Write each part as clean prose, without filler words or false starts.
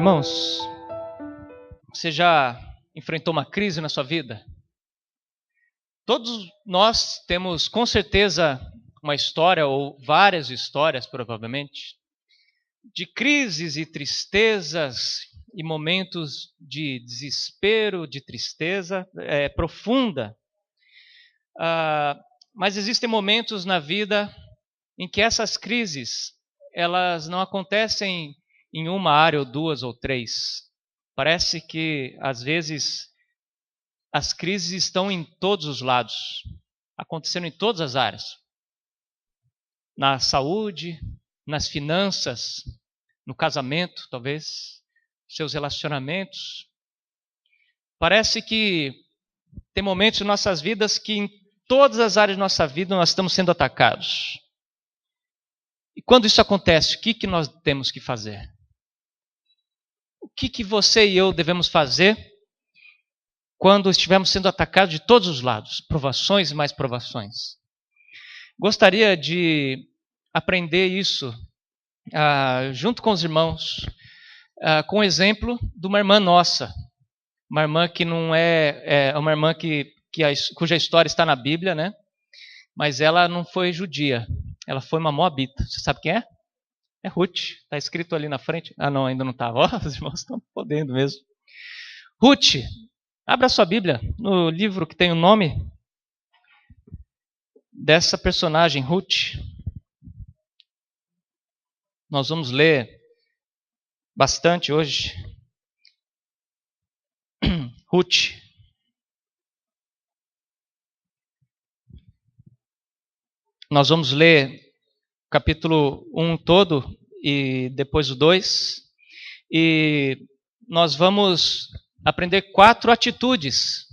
Irmãos, você já enfrentou uma crise na sua vida? Todos nós temos com certeza uma história, ou várias histórias provavelmente, de crises e tristezas e momentos de desespero, de tristeza profunda. Mas existem momentos na vida em que essas crises, elas não acontecem em uma área ou duas ou três. Parece que, às vezes, as crises estão em todos os lados, acontecendo em todas as áreas. Na saúde, nas finanças, no casamento, talvez, seus relacionamentos. Parece que tem momentos em nossas vidas que em todas as áreas de nossa vida nós estamos sendo atacados. E quando isso acontece, o que nós temos que fazer? O que você e eu devemos fazer quando estivermos sendo atacados de todos os lados? Provações e mais provações. Gostaria de aprender isso junto com os irmãos, com o exemplo de uma irmã nossa. Uma irmã que não é uma irmã cuja história está na Bíblia, né? Mas ela não foi judia, ela foi uma moabita. Você sabe quem é? É Ruth, está escrito ali na frente. Ah, não, ainda não estava. Os irmãos estão podendo mesmo. Ruth, abra sua Bíblia no livro que tem o nome dessa personagem, Ruth. Nós vamos ler bastante hoje. Ruth. Nós vamos ler o capítulo 1 todo e depois o 2. E nós vamos aprender 4 atitudes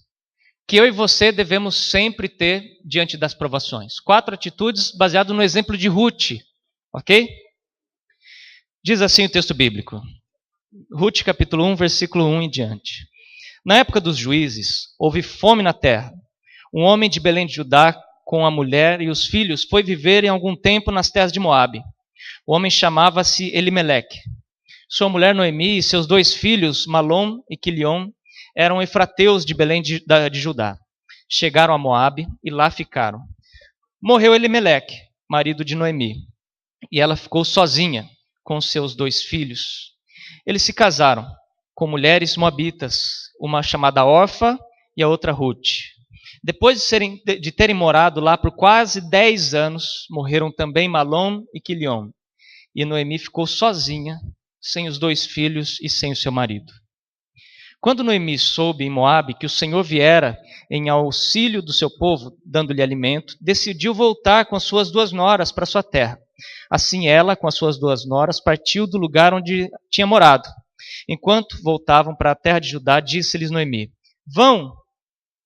que eu e você devemos sempre ter diante das provações. 4 atitudes baseadas no exemplo de Ruth, ok? Diz assim o texto bíblico. Ruth capítulo 1, versículo 1 em diante. Na época dos juízes, houve fome na terra. Um homem de Belém de Judá, com a mulher e os filhos, foi viver em algum tempo nas terras de Moabe. O homem chamava-se Elimeleque. Sua mulher Noemi e seus 2 filhos, Malom e Quilion, eram efrateus de Belém de Judá. Chegaram a Moabe e lá ficaram. Morreu Elimeleque, marido de Noemi, e ela ficou sozinha com seus 2 filhos. Eles se casaram com mulheres moabitas, uma chamada Orfa e a outra Ruth. Depois de terem morado lá por quase 10 anos, morreram também Malom e Quilion. E Noemi ficou sozinha, sem os 2 filhos e sem o seu marido. Quando Noemi soube em Moabe que o Senhor viera em auxílio do seu povo, dando-lhe alimento, decidiu voltar com as suas 2 noras para sua terra. Assim ela, com as suas 2 noras, partiu do lugar onde tinha morado. Enquanto voltavam para a terra de Judá, disse-lhes Noemi: Vão,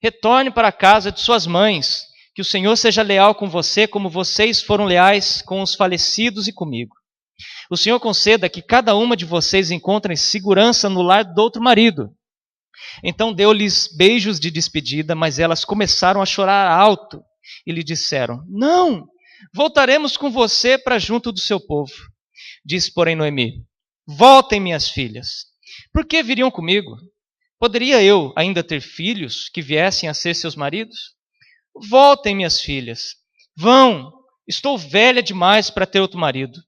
retorne para a casa de suas mães, que o Senhor seja leal com você, como vocês foram leais com os falecidos e comigo. O Senhor conceda que cada uma de vocês encontre segurança no lar do outro marido. Então deu-lhes beijos de despedida, mas elas começaram a chorar alto e lhe disseram: Não, voltaremos com você para junto do seu povo. Disse, porém, Noemi: Voltem, minhas filhas. Por que viriam comigo? Poderia eu ainda ter filhos que viessem a ser seus maridos? Voltem, minhas filhas. Vão, estou velha demais para ter outro marido.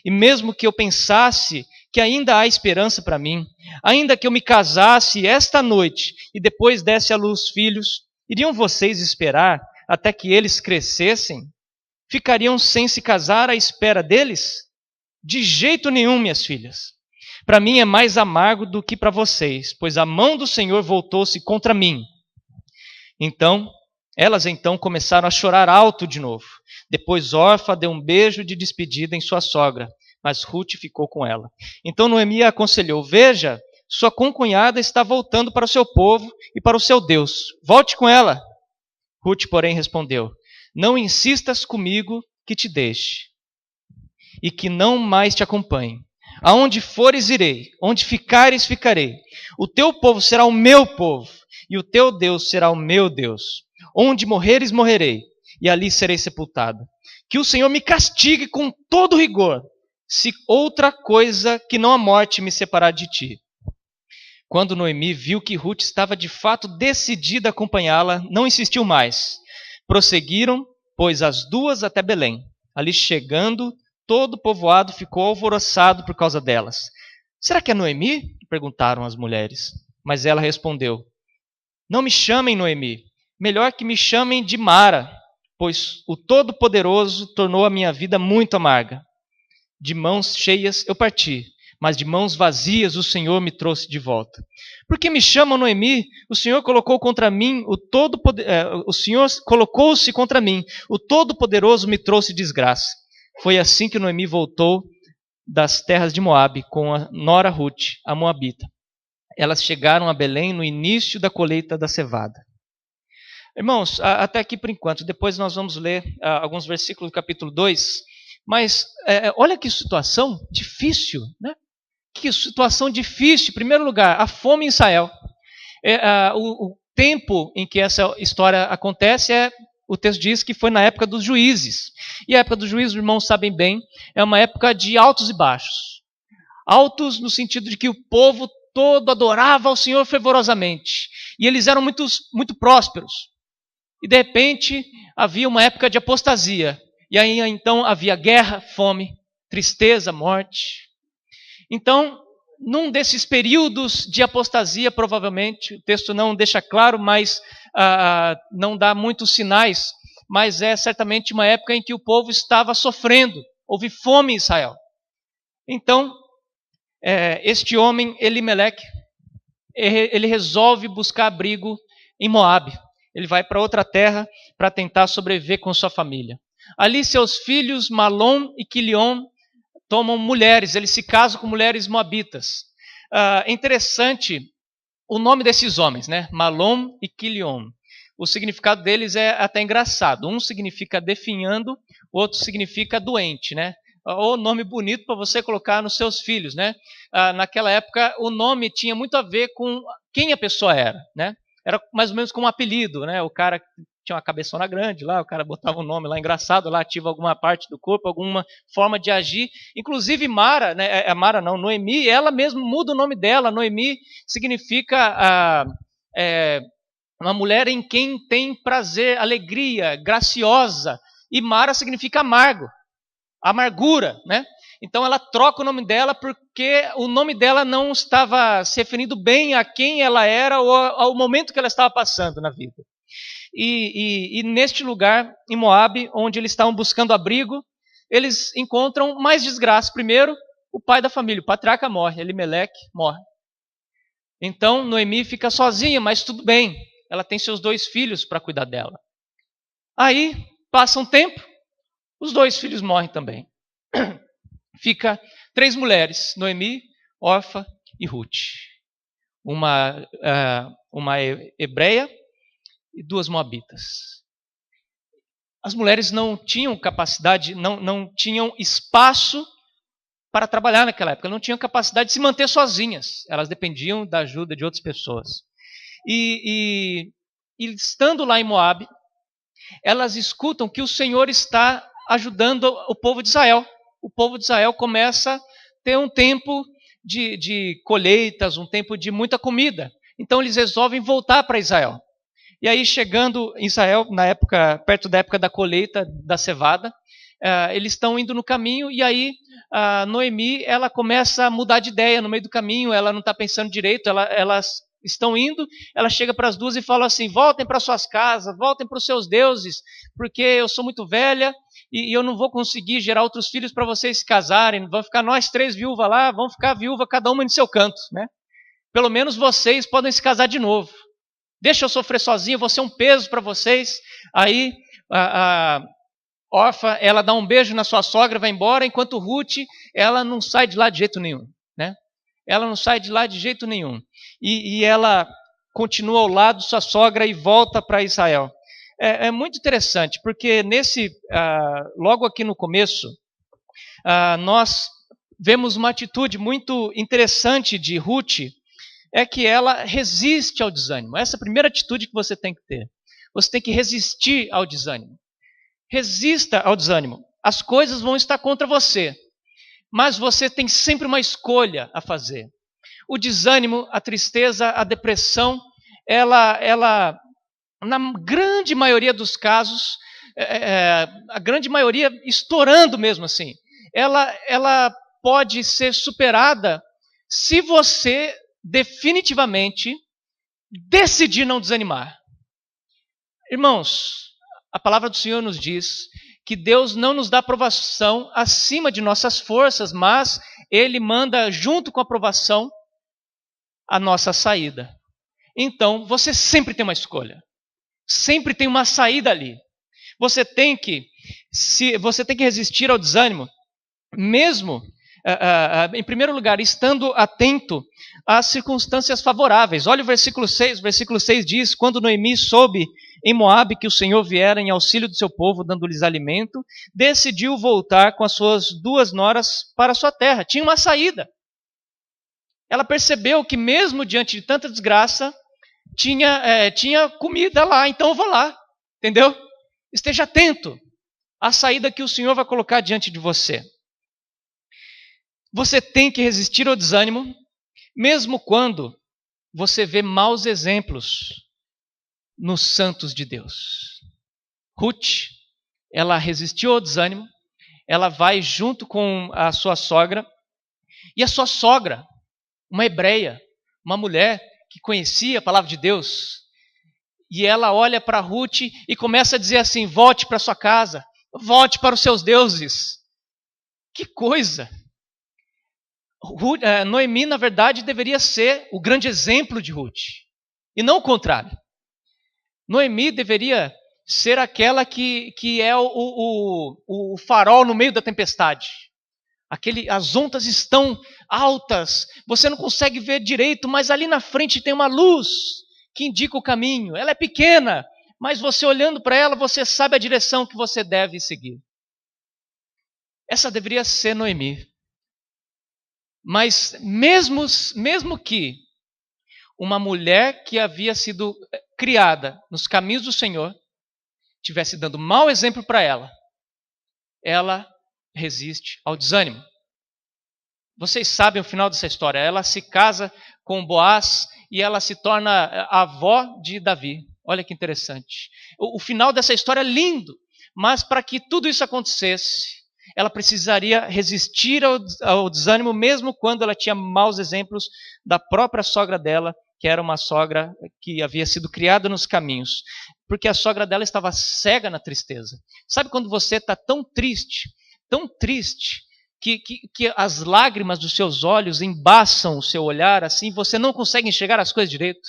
E mesmo que eu pensasse que ainda há esperança para mim, ainda que eu me casasse esta noite e depois desse à luz filhos, iriam vocês esperar até que eles crescessem? Ficariam sem se casar à espera deles? De jeito nenhum, minhas filhas. Para mim é mais amargo do que para vocês, pois a mão do Senhor voltou-se contra mim. Elas começaram a chorar alto de novo. Depois Orfa deu um beijo de despedida em sua sogra, mas Ruth ficou com ela. Então Noemi a aconselhou: Veja, sua concunhada está voltando para o seu povo e para o seu Deus. Volte com ela. Ruth, porém, respondeu: Não insistas comigo que te deixe e que não mais te acompanhe. Aonde fores, irei. Onde ficares, ficarei. O teu povo será o meu povo, e o teu Deus será o meu Deus. Onde morreres, morrerei, e ali serei sepultado. Que o Senhor me castigue com todo rigor, se outra coisa que não a morte me separar de ti. Quando Noemi viu que Ruth estava de fato decidida a acompanhá-la, não insistiu mais. Prosseguiram, pois, as duas até Belém. Ali chegando, todo o povoado ficou alvoroçado por causa delas. Será que é Noemi? Perguntaram as mulheres. Mas ela respondeu: Não me chamem Noemi, melhor que me chamem de Mara, pois o Todo-Poderoso tornou a minha vida muito amarga. De mãos cheias eu parti, mas de mãos vazias o Senhor me trouxe de volta. Por que me chamam Noemi? O Senhor colocou contra mim o Senhor colocou-se contra mim. O Todo-Poderoso me trouxe desgraça. Foi assim que Noemi voltou das terras de Moabe com a nora Ruth, a moabita. Elas chegaram a Belém no início da colheita da cevada. Irmãos, até aqui por enquanto. Depois nós vamos ler alguns versículos do capítulo 2. Mas olha que situação difícil, né? Que situação difícil. Em primeiro lugar, a fome em Israel. O tempo em que essa história acontece o texto diz que foi na época dos juízes. E a época dos juízes, os irmãos sabem bem, é uma época de altos e baixos. Altos no sentido de que o povo todo adorava ao Senhor fervorosamente. E eles eram muito prósperos. E de repente havia uma época de apostasia. E aí então havia guerra, fome, tristeza, morte. Então, num desses períodos de apostasia, provavelmente, o texto não deixa claro, mas não dá muitos sinais, mas é certamente uma época em que o povo estava sofrendo, houve fome em Israel. Então, este homem, Elimeleque, ele resolve buscar abrigo em Moabe. Ele vai para outra terra para tentar sobreviver com sua família. Ali seus filhos, Malom e Quilion, tomam mulheres, eles se casam com mulheres moabitas. É interessante o nome desses homens, né? Malom e Quilion. O significado deles é até engraçado. Um significa definhando, o outro significa doente, né? Ou nome bonito para você colocar nos seus filhos, né? Naquela época, o nome tinha muito a ver com quem a pessoa era, né? Era mais ou menos como um apelido, né? O cara tinha uma cabeçona grande lá, o cara botava um nome lá engraçado, lá ativa alguma parte do corpo, alguma forma de agir. Inclusive Mara, né? Noemi, ela mesma muda o nome dela. Noemi significa uma mulher em quem tem prazer, alegria, graciosa. E Mara significa amargo, amargura, né? Então ela troca o nome dela porque o nome dela não estava se referindo bem a quem ela era ou ao momento que ela estava passando na vida. E neste lugar, em Moabe, onde eles estavam buscando abrigo, eles encontram mais desgraça. Primeiro, o pai da família, o patriarca morre, Elimeleque morre. Então Noemi fica sozinha, mas tudo bem, ela tem seus 2 filhos para cuidar dela. Aí, passa um tempo, os 2 filhos morrem também. Fica 3 mulheres, Noemi, Orfa e Ruth. Uma hebreia e 2 moabitas. As mulheres não tinham capacidade, não tinham espaço para trabalhar naquela época, não tinham capacidade de se manter sozinhas. Elas dependiam da ajuda de outras pessoas. E estando lá em Moabe, elas escutam que o Senhor está ajudando o povo de Israel. O povo de Israel começa a ter um tempo de colheitas, um tempo de muita comida. Então eles resolvem voltar para Israel. E aí, chegando em Israel, perto da época da colheita da cevada, eles estão indo no caminho, e aí Noemi, ela começa a mudar de ideia no meio do caminho, ela não está pensando direito, elas estão indo, ela chega para as 2 e fala assim: voltem para suas casas, voltem para os seus deuses, porque eu sou muito velha e eu não vou conseguir gerar outros filhos para vocês se casarem, vão ficar nós 3 viúvas lá, vão ficar viúva cada uma em seu canto, né? Pelo menos vocês podem se casar de novo. Deixa eu sofrer sozinha, eu vou ser um peso para vocês. Aí a Orfa, ela dá um beijo na sua sogra, vai embora, enquanto Ruth, ela não sai de lá de jeito nenhum, né? Ela não sai de lá de jeito nenhum. E ela continua ao lado de sua sogra e volta para Israel. É muito interessante, porque logo aqui no começo, nós vemos uma atitude muito interessante de Ruth, é que ela resiste ao desânimo. Essa é a primeira atitude que você tem que ter. Você tem que resistir ao desânimo. Resista ao desânimo. As coisas vão estar contra você, mas você tem sempre uma escolha a fazer. O desânimo, a tristeza, a depressão, ela na grande maioria dos casos, a grande maioria estourando mesmo assim, ela pode ser superada se você definitivamente decidir não desanimar. Irmãos, a palavra do Senhor nos diz que Deus não nos dá provação acima de nossas forças, mas Ele manda junto com a provação a nossa saída. Então, você sempre tem uma escolha. Sempre tem uma saída ali. Você tem que resistir ao desânimo, mesmo, em primeiro lugar, estando atento às circunstâncias favoráveis. Olha o versículo 6. O versículo 6 diz: quando Noemi soube em Moabe que o Senhor viera em auxílio do seu povo, dando-lhes alimento, decidiu voltar com as suas 2 noras para a sua terra. Tinha uma saída. Ela percebeu que mesmo diante de tanta desgraça, tinha comida lá, então eu vou lá, entendeu? Esteja atento à saída que o Senhor vai colocar diante de você. Você tem que resistir ao desânimo, mesmo quando você vê maus exemplos nos santos de Deus. Ruth, ela resistiu ao desânimo, ela vai junto com a sua sogra, e a sua sogra, uma hebreia, uma mulher que conhecia a palavra de Deus, e ela olha para Ruth e começa a dizer assim: volte para sua casa, volte para os seus deuses. Que coisa! Noemi, na verdade, deveria ser o grande exemplo de Ruth, e não o contrário. Noemi deveria ser aquela que é o farol no meio da tempestade. As ondas estão altas, você não consegue ver direito, mas ali na frente tem uma luz que indica o caminho. Ela é pequena, mas você olhando para ela, você sabe a direção que você deve seguir. Essa deveria ser Noemi. Mas mesmo que uma mulher que havia sido criada nos caminhos do Senhor estivesse dando mau exemplo para ela resiste ao desânimo. Vocês sabem o final dessa história. Ela se casa com Boaz e ela se torna a avó de Davi. Olha que interessante. O final dessa história é lindo, mas para que tudo isso acontecesse, ela precisaria resistir ao desânimo, mesmo quando ela tinha maus exemplos da própria sogra dela, que era uma sogra que havia sido criada nos caminhos, porque a sogra dela estava cega na tristeza. Sabe quando você está tão triste, que as lágrimas dos seus olhos embaçam o seu olhar, assim, você não consegue enxergar as coisas direito?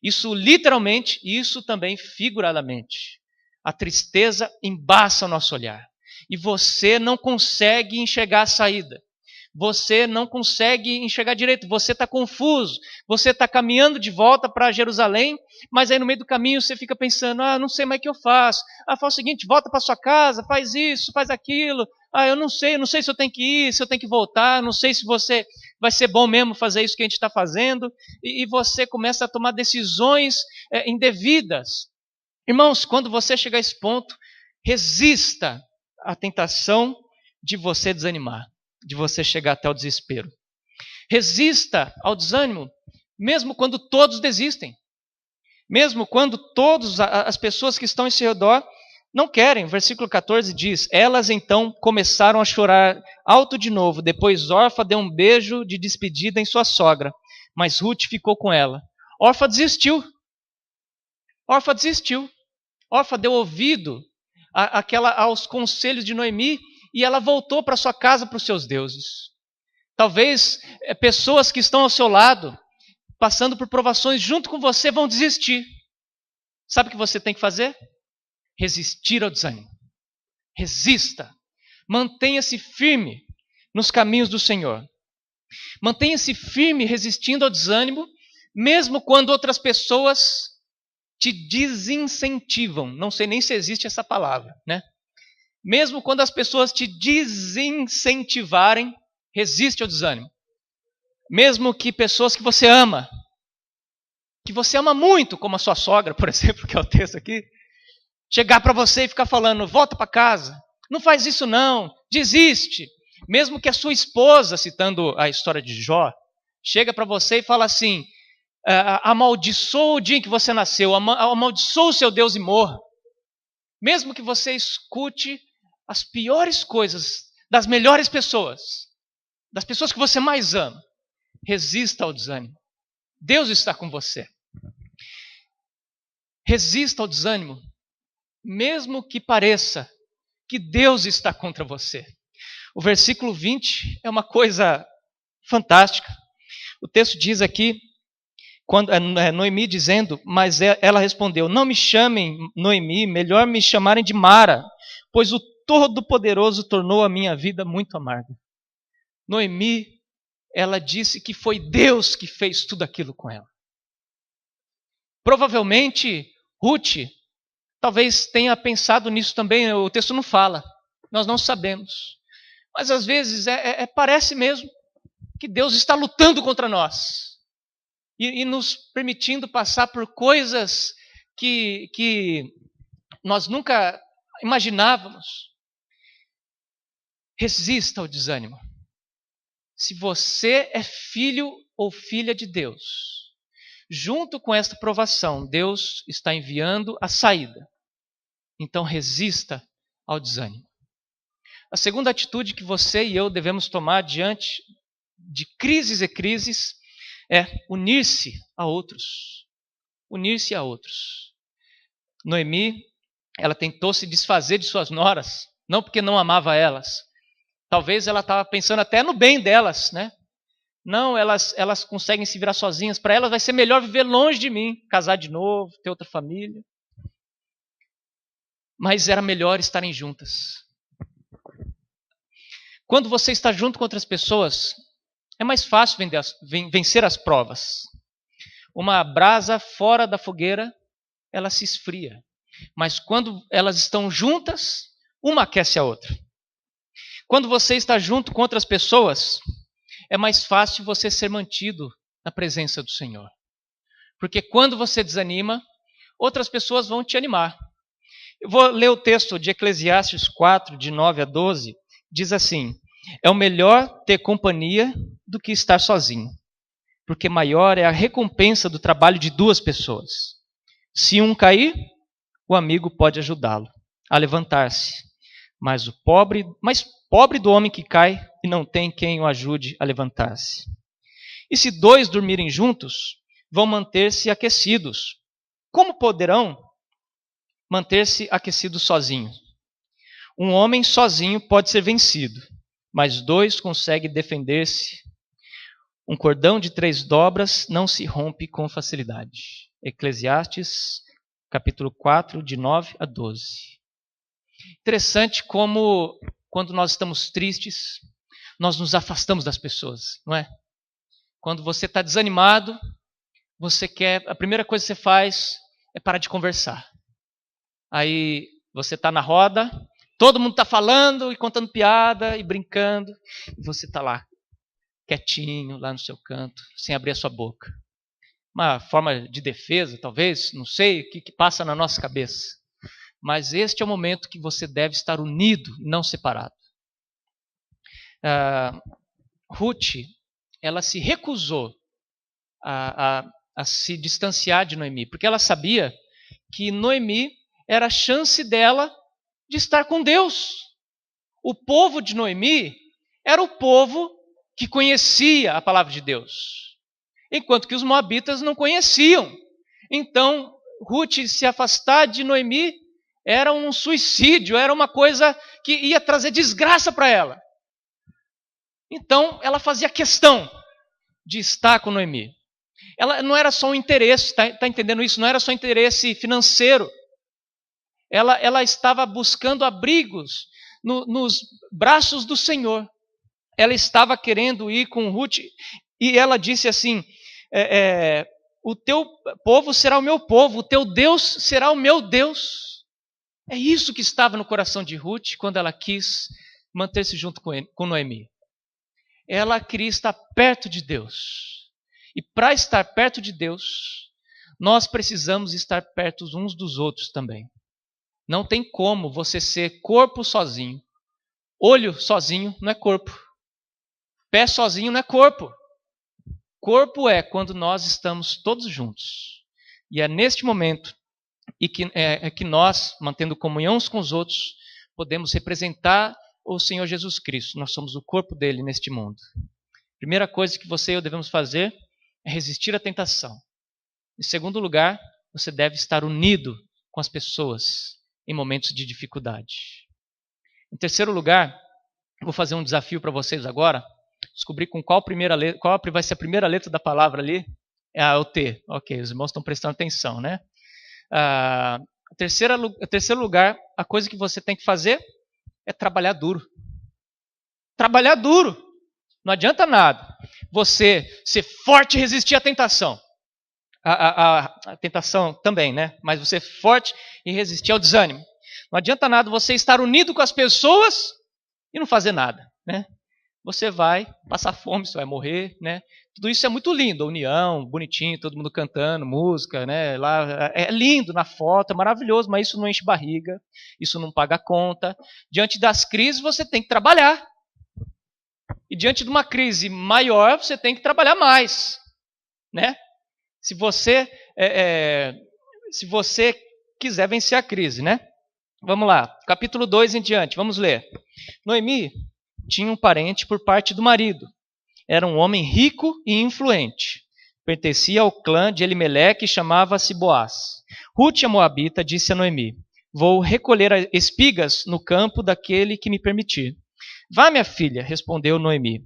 Isso literalmente e isso também figuradamente. A tristeza embaça o nosso olhar. E você não consegue enxergar a saída. Você não consegue enxergar direito. Você está confuso. Você está caminhando de volta para Jerusalém, mas aí no meio do caminho você fica pensando: não sei mais o que eu faço. Faz o seguinte, volta para sua casa, faz isso, faz aquilo. Eu não sei se eu tenho que ir, se eu tenho que voltar, não sei se você vai ser bom mesmo fazer isso que a gente está fazendo. E você começa a tomar decisões indevidas. Irmãos, quando você chegar a esse ponto, resista à tentação de você desanimar, de você chegar até o desespero. Resista ao desânimo, mesmo quando todos desistem. Mesmo quando todas as pessoas que estão em seu redor não querem. Versículo 14 diz: elas então começaram a chorar alto de novo. Depois Orfa deu um beijo de despedida em sua sogra, mas Ruth ficou com ela. Orfa desistiu. Orfa deu ouvido aos conselhos de Noemi e ela voltou para sua casa, para os seus deuses. Talvez pessoas que estão ao seu lado, passando por provações junto com você, vão desistir. Sabe o que você tem que fazer? Resistir ao desânimo. Resista. Mantenha-se firme nos caminhos do Senhor. Mantenha-se firme resistindo ao desânimo, mesmo quando outras pessoas te desincentivam. Não sei nem se existe essa palavra, né? Mesmo quando as pessoas te desincentivarem, resiste ao desânimo. Mesmo que pessoas que você ama muito, como a sua sogra, por exemplo, que é o texto aqui, chegar para você e ficar falando: volta para casa, não faz isso não, desiste. Mesmo que a sua esposa, citando a história de Jó, chega para você e fala assim, amaldiçoa o dia em que você nasceu, amaldiçoa o seu Deus e morra. Mesmo que você escute as piores coisas das melhores pessoas, das pessoas que você mais ama, resista ao desânimo. Deus está com você. Resista ao desânimo, mesmo que pareça que Deus está contra você. O versículo 20 é uma coisa fantástica. O texto diz aqui, quando Noemi dizendo, mas ela respondeu, não me chamem Noemi, melhor me chamarem de Mara, pois o Todo-Poderoso tornou a minha vida muito amarga. Noemi, ela disse que foi Deus que fez tudo aquilo com ela. Provavelmente, Ruth talvez tenha pensado nisso também, o texto não fala, nós não sabemos. Mas às vezes parece mesmo que Deus está lutando contra nós e nos permitindo passar por coisas que nós nunca imaginávamos. Resista ao desânimo. Se você é filho ou filha de Deus, junto com esta provação, Deus está enviando a saída. Então resista ao desânimo. A segunda atitude que você e eu devemos tomar diante de crises e crises é unir-se a outros. Unir-se a outros. Noemi, ela tentou se desfazer de suas noras, não porque não amava elas. Talvez ela estava pensando até no bem delas, né? Não, elas conseguem se virar sozinhas. Para elas vai ser melhor viver longe de mim, casar de novo, ter outra família. Mas era melhor estarem juntas. Quando você está junto com outras pessoas, é mais fácil vencer as provas. Uma brasa fora da fogueira, ela se esfria. Mas quando elas estão juntas, uma aquece a outra. Quando você está junto com outras pessoas, é mais fácil você ser mantido na presença do Senhor. Porque quando você desanima, outras pessoas vão te animar. Eu vou ler o texto de Eclesiastes 4, de 9 a 12, diz assim, é o melhor ter companhia do que estar sozinho, porque maior é a recompensa do trabalho de duas pessoas. Se um cair, o amigo pode ajudá-lo a levantar-se, mas pobre do homem que cai e não tem quem o ajude a levantar-se. E se dois dormirem juntos, vão manter-se aquecidos. Como poderão manter-se aquecidos sozinhos? Um homem sozinho pode ser vencido, mas dois conseguem defender-se. Um cordão de 3 dobras não se rompe com facilidade. Eclesiastes, capítulo 4, de 9 a 12. Interessante como, quando nós estamos tristes, nós nos afastamos das pessoas, não é? Quando você está desanimado, a primeira coisa que você faz é parar de conversar. Aí você está na roda, todo mundo está falando e contando piada e brincando, e você está lá, quietinho, lá no seu canto, sem abrir a sua boca. Uma forma de defesa, talvez, não sei o que passa na nossa cabeça. Mas este é o momento que você deve estar unido e não separado. Ruth, ela se recusou a se distanciar de Noemi, porque ela sabia que Noemi era a chance dela de estar com Deus. O povo de Noemi era o povo que conhecia a palavra de Deus, enquanto que os moabitas não conheciam. Então, Ruth se afastar de Noemi era um suicídio, era uma coisa que ia trazer desgraça para ela. Então, ela fazia questão de estar com Noemi. Ela não era só um interesse, está entendendo isso? Não era só interesse financeiro. Ela estava buscando abrigos nos braços do Senhor. Ela estava querendo ir com Ruth e ela disse assim, o teu povo será o meu povo, o teu Deus será o meu Deus. É isso que estava no coração de Ruth quando ela quis manter-se junto com Noemi. Ela queria estar perto de Deus. E para estar perto de Deus, nós precisamos estar perto uns dos outros também. Não tem como você ser corpo sozinho. Olho sozinho não é corpo. Pé sozinho não é corpo. corpo é quando nós estamos todos juntos. E é neste momento que nós, mantendo comunhão uns com os outros, podemos representar o Senhor Jesus Cristo. Nós somos o corpo dele neste mundo. Primeira coisa que você e eu devemos fazer é resistir à tentação. Em segundo lugar, você deve estar unido com as pessoas em momentos de dificuldade. Em terceiro lugar, vou fazer um desafio para vocês agora. Descobrir com qual vai ser a primeira letra da palavra ali. É o T. Ok, os irmãos estão prestando atenção, né? Terceiro lugar, a coisa que você tem que fazer é trabalhar duro. Trabalhar duro. Não adianta nada você ser forte e resistir à tentação. A tentação também, né? Mas você ser forte e resistir ao desânimo. Não adianta nada você estar unido com as pessoas e não fazer nada, né? Você vai passar fome, você vai morrer, né? Tudo isso é muito lindo, a união, bonitinho, todo mundo cantando, música, né? Lá é lindo na foto, é maravilhoso, mas isso não enche barriga, isso não paga conta. Diante das crises, você tem que trabalhar. E diante de uma crise maior, você tem que trabalhar mais, né? Se você quiser vencer a crise, né? Vamos lá, capítulo 2 em diante, vamos ler. Noemi tinha um parente por parte do marido. Era um homem rico e influente. Pertencia ao clã de Elimeleque e chamava-se Boaz. Ruth, a moabita, disse a Noemi: vou recolher espigas no campo daquele que me permitir. Vá, minha filha, respondeu Noemi.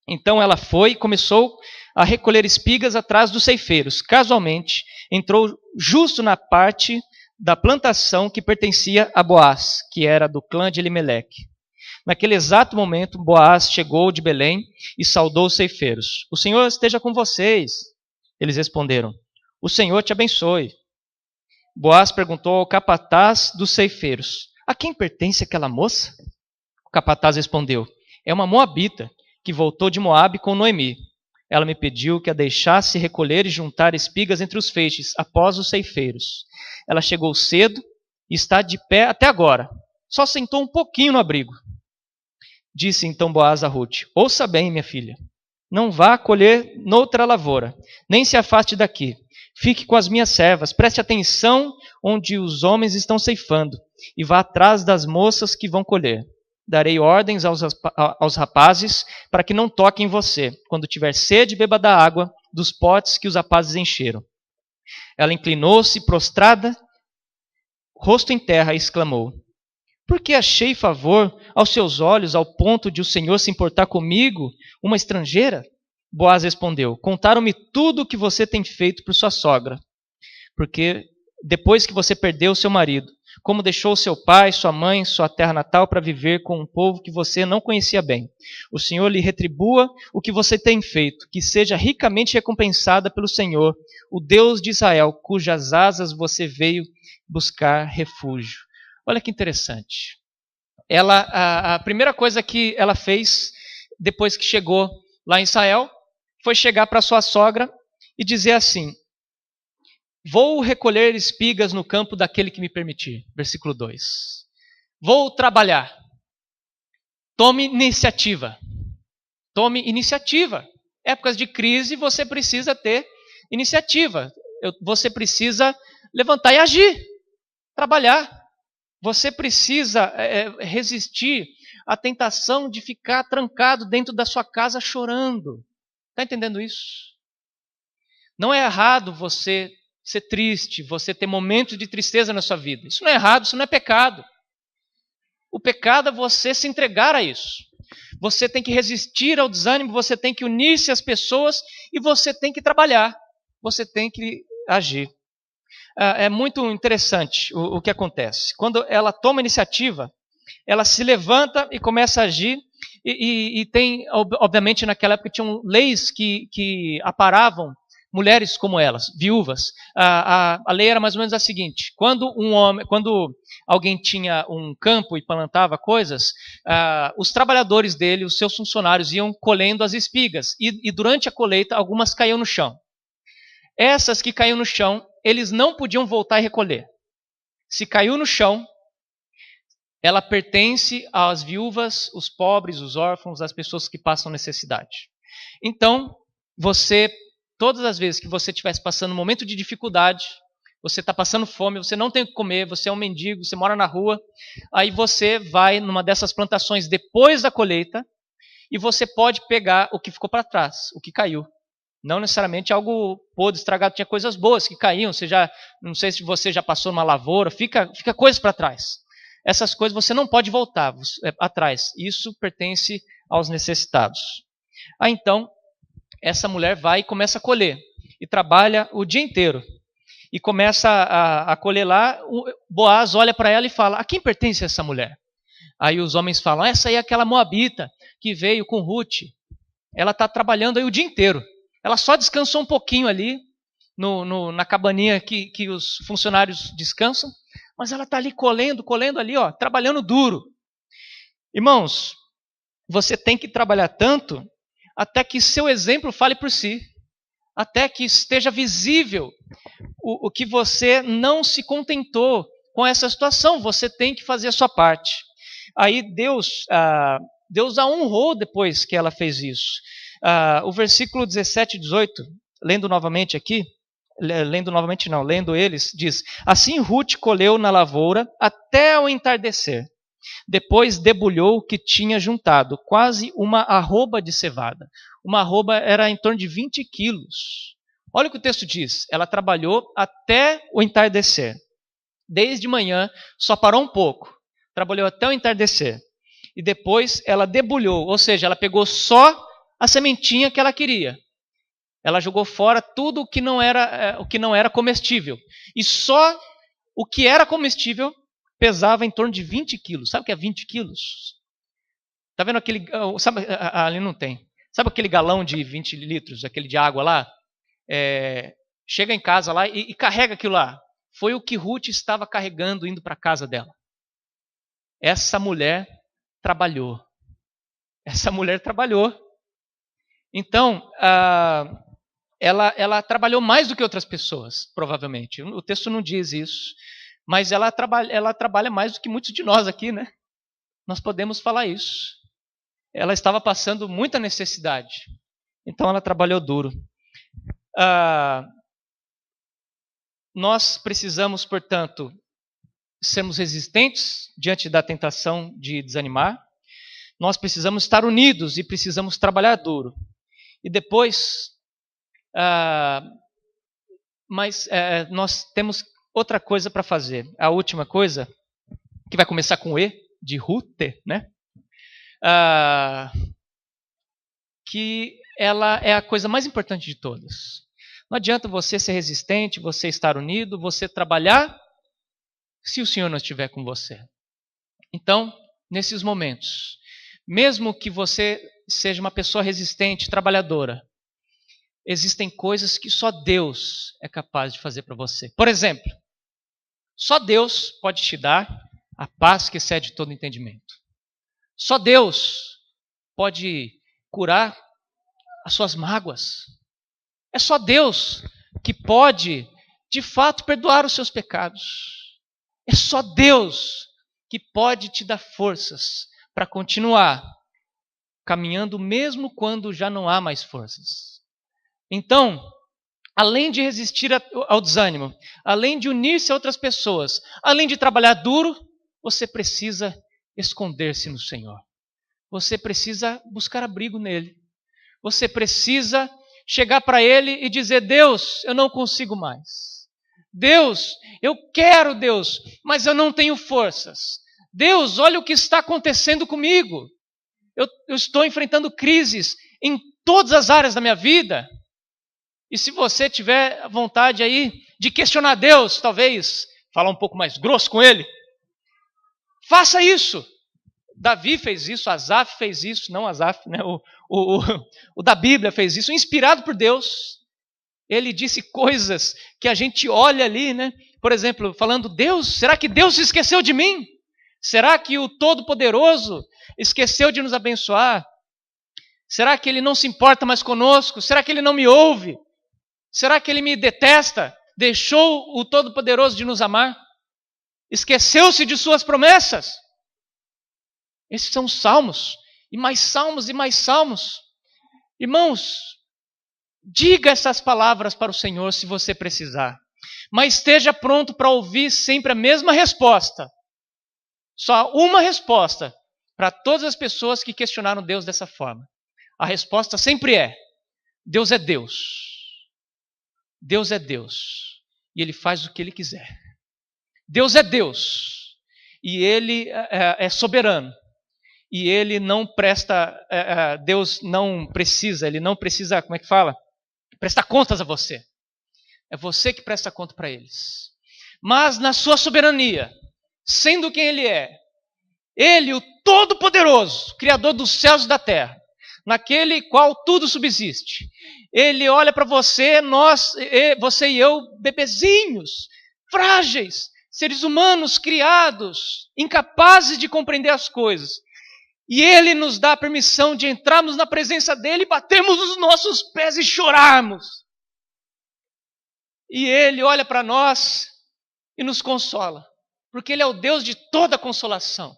Então ela foi e começou a recolher espigas atrás dos ceifeiros. Casualmente, entrou justo na parte da plantação que pertencia a Boaz, que era do clã de Elimeleque. Naquele exato momento, Boaz chegou de Belém e saudou os ceifeiros. O Senhor esteja com vocês. Eles responderam: o Senhor te abençoe. Boaz perguntou ao capataz dos ceifeiros: a quem pertence aquela moça? O capataz respondeu: é uma moabita que voltou de Moabe com Noemi. Ela me pediu que a deixasse recolher e juntar espigas entre os feixes após os ceifeiros. Ela chegou cedo e está de pé até agora. Só sentou um pouquinho no abrigo. Disse então Boaz a Ruth: ouça bem, minha filha. Não vá colher noutra lavoura, nem se afaste daqui. Fique com as minhas servas, preste atenção onde os homens estão ceifando, e vá atrás das moças que vão colher. Darei ordens aos rapazes para que não toquem em você. Quando tiver sede, beba da água dos potes que os rapazes encheram. Ela inclinou-se, prostrada, rosto em terra, e exclamou: por que achei favor aos seus olhos ao ponto de o Senhor se importar comigo, uma estrangeira? Boaz respondeu: contaram-me tudo o que você tem feito por sua sogra, porque depois que você perdeu seu marido, como deixou seu pai, sua mãe, sua terra natal para viver com um povo que você não conhecia bem. O Senhor lhe retribua o que você tem feito, que seja ricamente recompensada pelo Senhor, o Deus de Israel, cujas asas você veio buscar refúgio. Olha que interessante. A primeira coisa que ela fez depois que chegou lá em Israel foi chegar para sua sogra e dizer assim: vou recolher espigas no campo daquele que me permitir. Versículo 2. Vou trabalhar. Tome iniciativa. Tome iniciativa. Épocas de crise você precisa ter iniciativa. Você precisa levantar e agir. Trabalhar. Você precisa resistir à tentação de ficar trancado dentro da sua casa chorando. Está entendendo isso? Não é errado você ser triste, você ter momentos de tristeza na sua vida. Isso não é errado, isso não é pecado. O pecado é você se entregar a isso. Você tem que resistir ao desânimo, você tem que unir-se às pessoas e você tem que trabalhar. Você tem que agir. É muito interessante o que acontece. Quando ela toma iniciativa, ela se levanta e começa a agir. E tem, obviamente, naquela época tinham leis que aparavam mulheres como elas, viúvas. A lei era mais ou menos a seguinte: quando alguém tinha um campo e plantava coisas, os trabalhadores dele, os seus funcionários, iam colhendo as espigas. E durante a colheita, algumas caíam no chão. Essas que caíam no chão, eles não podiam voltar e recolher. Se caiu no chão, ela pertence às viúvas, os pobres, os órfãos, às pessoas que passam necessidade. Então, todas as vezes que você estivesse passando um momento de dificuldade, você está passando fome, você não tem o que comer, você é um mendigo, você mora na rua, aí você vai numa dessas plantações depois da colheita e você pode pegar o que ficou para trás, o que caiu. Não necessariamente algo podre, estragado, tinha coisas boas que caíam, não sei se você já passou numa lavoura, fica coisas para trás. Essas coisas você não pode voltar atrás, isso pertence aos necessitados. Então, essa mulher vai e começa a colher, e trabalha o dia inteiro. E começa a colher lá, o Boaz olha para ela e fala, a quem pertence essa mulher? Aí os homens falam, essa aí é aquela moabita que veio com Ruth. Ela está trabalhando aí o dia inteiro. Ela só descansou um pouquinho ali, na cabaninha que os funcionários descansam, mas ela está ali colhendo ali, ó, trabalhando duro. Irmãos, você tem que trabalhar tanto até que seu exemplo fale por si. Até que esteja visível o que você não se contentou com essa situação. Você tem que fazer a sua parte. Aí Deus a honrou depois que ela fez isso. O versículo 17 e 18, lendo eles, diz, assim Ruth colheu na lavoura até o entardecer. Depois debulhou o que tinha juntado, quase uma arroba de cevada. Uma arroba era em torno de 20 quilos. Olha o que o texto diz. Ela trabalhou até o entardecer. Desde manhã, só parou um pouco. Trabalhou até o entardecer. E depois ela debulhou, ou seja, ela pegou só a sementinha que ela queria. Ela jogou fora tudo o que não era comestível. E só o que era comestível pesava em torno de 20 quilos. Sabe o que é 20 quilos? Está vendo aquele... ali não tem. Sabe aquele galão de 20 litros, aquele de água lá? Chega em casa lá e carrega aquilo lá. Foi o que Ruth estava carregando indo para a casa dela. Essa mulher trabalhou. Então, ela trabalhou mais do que outras pessoas, provavelmente. O texto não diz isso. Mas ela trabalha mais do que muitos de nós aqui, né? Nós podemos falar isso. Ela estava passando muita necessidade. Então ela trabalhou duro. Nós precisamos, portanto, sermos resistentes diante da tentação de desanimar. Nós precisamos estar unidos e precisamos trabalhar duro. E depois, nós temos outra coisa para fazer. A última coisa, que vai começar com E, de Ruth, né? Que ela é a coisa mais importante de todas. Não adianta você ser resistente, você estar unido, você trabalhar, se o Senhor não estiver com você. Então, nesses momentos, mesmo que você seja uma pessoa resistente, trabalhadora, existem coisas que só Deus é capaz de fazer para você. Por exemplo, só Deus pode te dar a paz que excede todo entendimento. Só Deus pode curar as suas mágoas. É só Deus que pode, de fato, perdoar os seus pecados. É só Deus que pode te dar forças para continuar caminhando mesmo quando já não há mais forças. Então, além de resistir ao desânimo, além de unir-se a outras pessoas, além de trabalhar duro, você precisa esconder-se no Senhor. Você precisa buscar abrigo nele. Você precisa chegar para ele e dizer, Deus, eu não consigo mais. Deus, eu quero, Deus, mas eu não tenho forças. Deus, olha o que está acontecendo comigo. Eu estou enfrentando crises em todas as áreas da minha vida. E se você tiver vontade aí de questionar Deus, talvez falar um pouco mais grosso com ele, faça isso. Davi fez isso, Asaf fez isso, não Asaf, né? O da Bíblia fez isso, inspirado por Deus. Ele disse coisas que a gente olha ali, né? Por exemplo, falando, Deus, será que Deus se esqueceu de mim? Será que o Todo-Poderoso esqueceu de nos abençoar? Será que Ele não se importa mais conosco? Será que Ele não me ouve? Será que Ele me detesta? Deixou o Todo-Poderoso de nos amar? Esqueceu-se de suas promessas? Esses são os salmos. E mais salmos e mais salmos. Irmãos, Diga essas palavras para o Senhor se você precisar. Mas esteja pronto para ouvir sempre a mesma resposta. Só uma resposta para todas as pessoas que questionaram Deus dessa forma. A resposta sempre é: Deus é Deus. Deus é Deus. E Ele faz o que Ele quiser. Deus é Deus. E Ele é soberano. E Ele não presta, Deus não precisa, Ele não precisa, como é que fala? Prestar contas a você. É você que presta conta para eles. Mas na sua soberania, sendo quem Ele é, Ele, o Todo-Poderoso, Criador dos céus e da terra, naquele qual tudo subsiste, Ele olha para você, você e eu, bebezinhos, frágeis, seres humanos criados, incapazes de compreender as coisas. E Ele nos dá a permissão de entrarmos na presença dEle, batermos os nossos pés e chorarmos. E Ele olha para nós e nos consola, porque Ele é o Deus de toda consolação.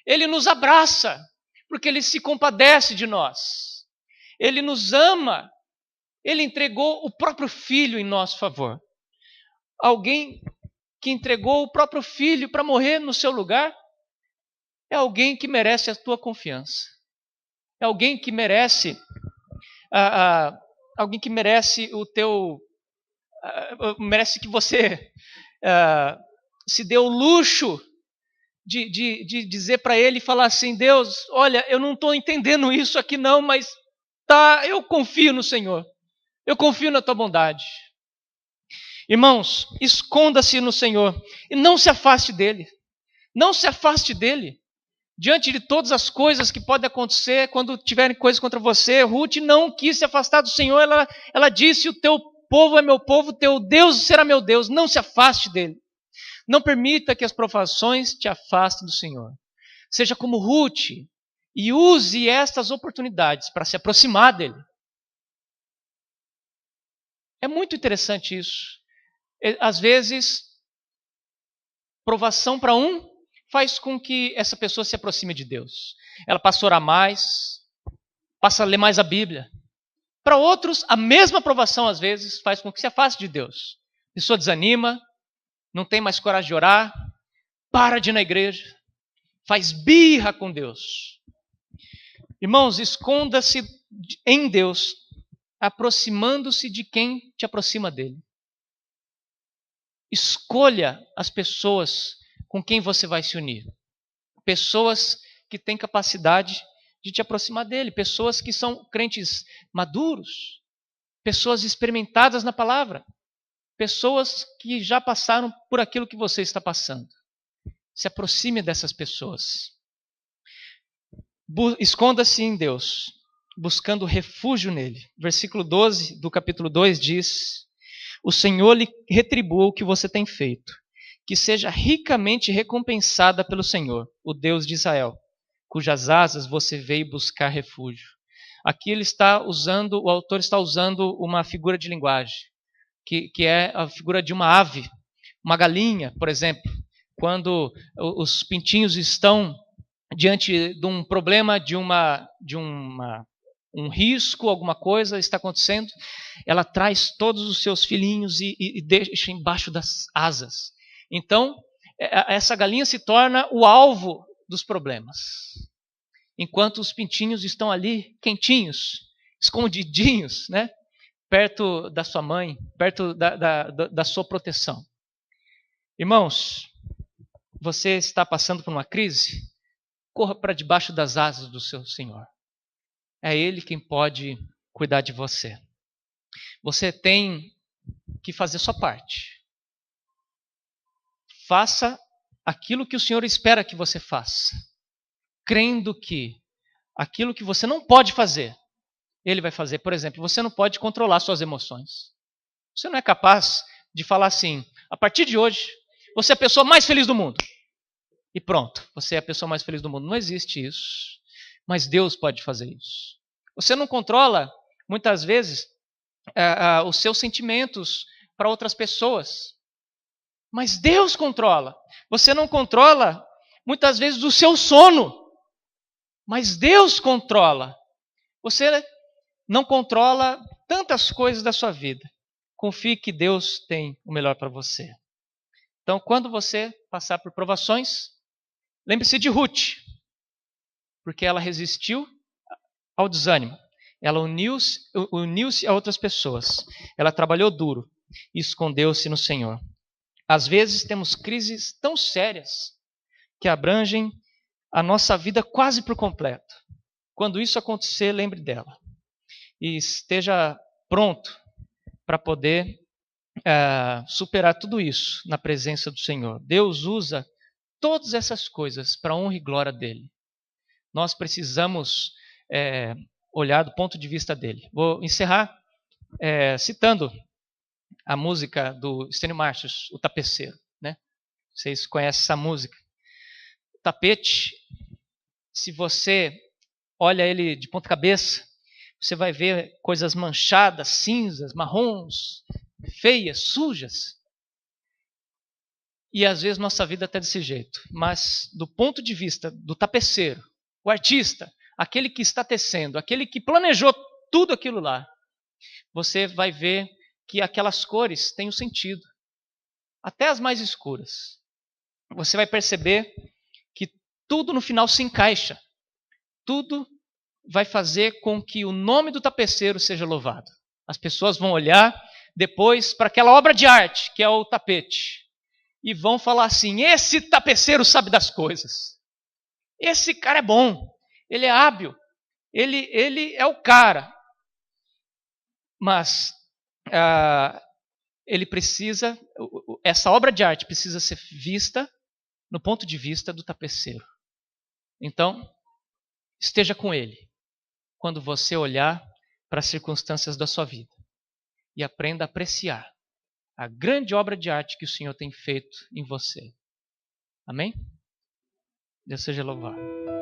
Ele nos abraça, porque Ele se compadece de nós. Ele nos ama. Ele entregou o próprio Filho em nosso favor. Alguém que entregou o próprio Filho para morrer no seu lugar é alguém que merece a tua confiança. É alguém que merece o teu... merece que você se dê o luxo de dizer para Ele e falar assim: Deus, olha, eu não estou entendendo isso aqui não, mas eu confio no Senhor. Eu confio na tua bondade. Irmãos, esconda-se no Senhor e não se afaste dEle. Não se afaste dEle. Diante de todas as coisas que podem acontecer quando tiverem coisas contra você, Ruth não quis se afastar do Senhor. Ela disse: o teu povo é meu povo, teu Deus será meu Deus. Não se afaste dEle. Não permita que as provações te afastem do Senhor. Seja como Ruth e use estas oportunidades para se aproximar dEle. É muito interessante isso. Às vezes, provação para um faz com que essa pessoa se aproxime de Deus. Ela passa a orar mais, passa a ler mais a Bíblia. Para outros, a mesma provação às vezes faz com que se afaste de Deus. A pessoa desanima, não tem mais coragem de orar, para de ir na igreja, faz birra com Deus. Irmãos, esconda-se em Deus, aproximando-se de quem te aproxima dele. Escolha as pessoas com quem você vai se unir. Pessoas que têm capacidade de te aproximar dele. Pessoas que são crentes maduros. Pessoas experimentadas na palavra. Pessoas que já passaram por aquilo que você está passando. Se aproxime dessas pessoas. Esconda-se em Deus, buscando refúgio nele. Versículo 12 do capítulo 2 diz: o Senhor lhe retribua o que você tem feito, que seja ricamente recompensada pelo Senhor, o Deus de Israel, cujas asas você veio buscar refúgio. Aqui o autor está usando uma figura de linguagem, que é a figura de uma ave, uma galinha, por exemplo. Quando os pintinhos estão diante de um problema, um risco, alguma coisa está acontecendo, ela traz todos os seus filhinhos e deixa embaixo das asas. Então, essa galinha se torna o alvo dos problemas. Enquanto os pintinhos estão ali, quentinhos, escondidinhos, né? Perto da sua mãe, perto da sua proteção. Irmãos, você está passando por uma crise? Corra para debaixo das asas do seu Senhor. É Ele quem pode cuidar de você. Você tem que fazer sua parte. Faça aquilo que o Senhor espera que você faça, crendo que aquilo que você não pode fazer, Ele vai fazer. Por exemplo, você não pode controlar suas emoções. Você não é capaz de falar assim: a partir de hoje, você é a pessoa mais feliz do mundo. E pronto, você é a pessoa mais feliz do mundo. Não existe isso. Mas Deus pode fazer isso. Você não controla, muitas vezes, os seus sentimentos para outras pessoas. Mas Deus controla. Você não controla, muitas vezes, o seu sono. Mas Deus controla. Você não controla, tantas coisas da sua vida. Confie que Deus tem o melhor para você. Então, quando você passar por provações, lembre-se de Ruth, porque ela resistiu ao desânimo. Ela uniu-se a outras pessoas. Ela trabalhou duro e escondeu-se no Senhor. Às vezes temos crises tão sérias que abrangem a nossa vida quase por completo. Quando isso acontecer, lembre dela. E esteja pronto para poder superar tudo isso na presença do Senhor. Deus usa todas essas coisas para a honra e glória dele. Nós precisamos olhar do ponto de vista dele. Vou encerrar citando a música do Stênio Marcius, O Tapeceiro. Né? Vocês conhecem essa música. O tapete, se você olha ele de ponta cabeça, você vai ver coisas manchadas, cinzas, marrons, feias, sujas. E às vezes nossa vida está desse jeito. Mas do ponto de vista do tapeceiro, o artista, aquele que está tecendo, aquele que planejou tudo aquilo lá, você vai ver que aquelas cores têm um sentido. Até as mais escuras. Você vai perceber que tudo no final se encaixa. Tudo vai fazer com que o nome do tapeceiro seja louvado. As pessoas vão olhar depois para aquela obra de arte, que é o tapete, e vão falar assim: esse tapeceiro sabe das coisas. Esse cara é bom, ele é hábil, ele é o cara. Mas ele precisa, essa obra de arte precisa ser vista no ponto de vista do tapeceiro. Então, esteja com ele quando você olhar para as circunstâncias da sua vida e aprenda a apreciar a grande obra de arte que o Senhor tem feito em você. Amém? Deus seja louvado.